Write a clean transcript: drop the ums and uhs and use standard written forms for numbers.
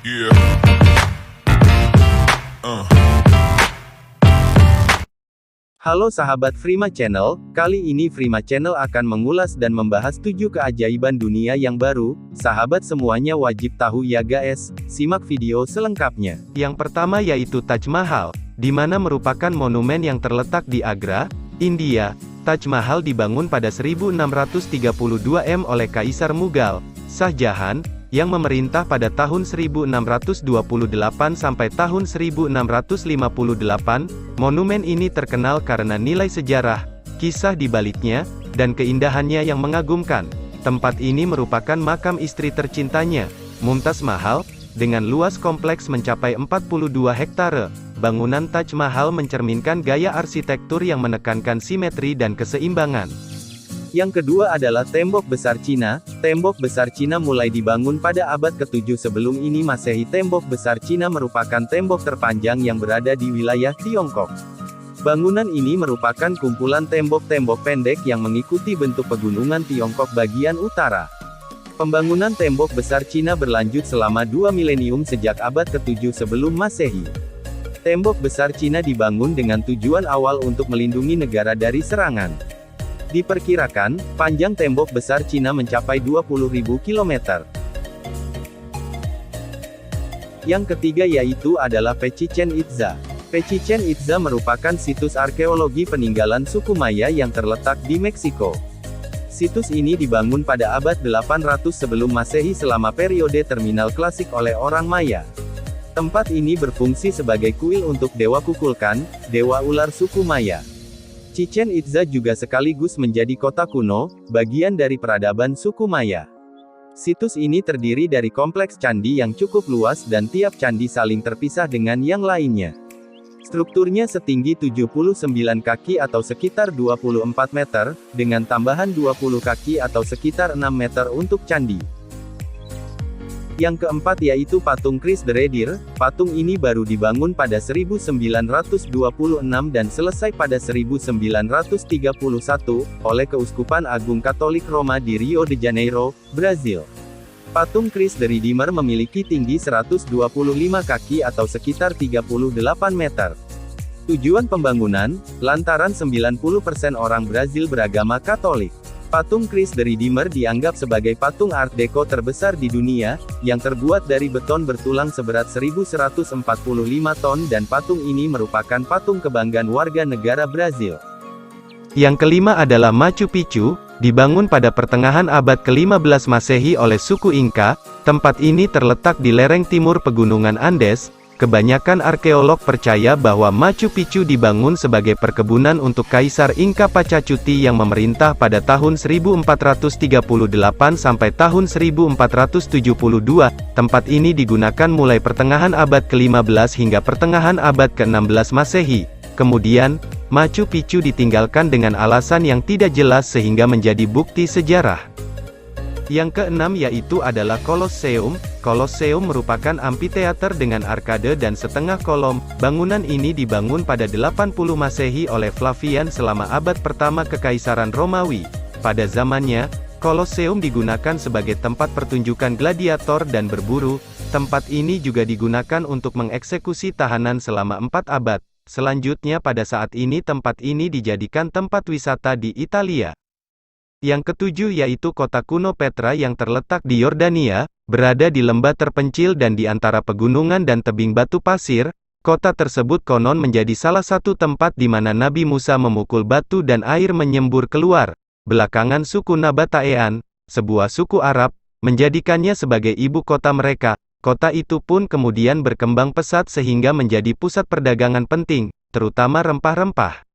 Yeah. Halo sahabat Frima Channel, kali ini Frima Channel akan mengulas dan membahas 7 keajaiban dunia yang baru. Sahabat semuanya wajib tahu ya guys, simak video selengkapnya. Yang pertama yaitu Taj Mahal, di mana merupakan monumen yang terletak di Agra, India. Taj Mahal dibangun pada 1632 oleh Kaisar Mughal, Shah Jahan, yang memerintah pada tahun 1628 sampai tahun 1658. Monumen ini terkenal karena nilai sejarah, kisah di baliknya, dan keindahannya yang mengagumkan. Tempat ini merupakan makam istri tercintanya, Mumtaz Mahal, dengan luas kompleks mencapai 42 hektare. Bangunan Taj Mahal mencerminkan gaya arsitektur yang menekankan simetri dan keseimbangan. Yang kedua adalah Tembok Besar Cina. Tembok Besar Cina mulai dibangun pada abad ke-7 sebelum ini Masehi. Tembok Besar Cina merupakan tembok terpanjang yang berada di wilayah Tiongkok. Bangunan ini merupakan kumpulan tembok-tembok pendek yang mengikuti bentuk pegunungan Tiongkok bagian utara. Pembangunan Tembok Besar Cina berlanjut selama 2 milenium sejak abad ke-7 sebelum Masehi. Tembok Besar Cina dibangun dengan tujuan awal untuk melindungi negara dari serangan. Diperkirakan, panjang Tembok Besar Cina mencapai 20.000 km. Yang ketiga yaitu adalah Chichén Itzá. Chichén Itzá merupakan situs arkeologi peninggalan suku Maya yang terletak di Meksiko. Situs ini dibangun pada abad 800 sebelum Masehi selama periode terminal klasik oleh orang Maya. Tempat ini berfungsi sebagai kuil untuk Dewa Kukulkan, dewa ular suku Maya. Chichén Itzá juga sekaligus menjadi kota kuno, bagian dari peradaban suku Maya. Situs ini terdiri dari kompleks candi yang cukup luas dan tiap candi saling terpisah dengan yang lainnya. Strukturnya setinggi 79 kaki atau sekitar 24 meter, dengan tambahan 20 kaki atau sekitar 6 meter untuk candi. Yang keempat yaitu patung Christ the Redeemer. Patung ini baru dibangun pada 1926 dan selesai pada 1931, oleh Keuskupan Agung Katolik Roma di Rio de Janeiro, Brazil. Patung Christ the Redeemer memiliki tinggi 125 kaki atau sekitar 38 meter. Tujuan pembangunan, lantaran 90% orang Brazil beragama Katolik. Patung Christ the Redeemer dianggap sebagai patung Art Deco terbesar di dunia, yang terbuat dari beton bertulang seberat 1145 ton dan patung ini merupakan patung kebanggaan warga negara Brazil. Yang kelima adalah Machu Picchu, dibangun pada pertengahan abad ke-15 Masehi oleh suku Inca. Tempat ini terletak di lereng timur Pegunungan Andes. Kebanyakan arkeolog percaya bahwa Machu Picchu dibangun sebagai perkebunan untuk Kaisar Inca Pachacuti yang memerintah pada tahun 1438 sampai tahun 1472. Tempat ini digunakan mulai pertengahan abad ke-15 hingga pertengahan abad ke-16 Masehi. Kemudian, Machu Picchu ditinggalkan dengan alasan yang tidak jelas sehingga menjadi bukti sejarah. Yang keenam yaitu adalah Kolosseum. Kolosseum merupakan amphitheater dengan arkade dan setengah kolom. Bangunan ini dibangun pada 80 Masehi oleh Flavian selama abad pertama Kekaisaran Romawi. Pada zamannya, Kolosseum digunakan sebagai tempat pertunjukan gladiator dan berburu. Tempat ini juga digunakan untuk mengeksekusi tahanan selama 4 abad. Selanjutnya pada saat ini tempat ini dijadikan tempat wisata di Italia. Yang ketujuh yaitu kota kuno Petra yang terletak di Yordania, berada di lembah terpencil dan di antara pegunungan dan tebing batu pasir. Kota tersebut konon menjadi salah satu tempat di mana Nabi Musa memukul batu dan air menyembur keluar. Belakangan suku Nabataean, sebuah suku Arab, menjadikannya sebagai ibu kota mereka. Kota itu pun kemudian berkembang pesat sehingga menjadi pusat perdagangan penting, terutama rempah-rempah.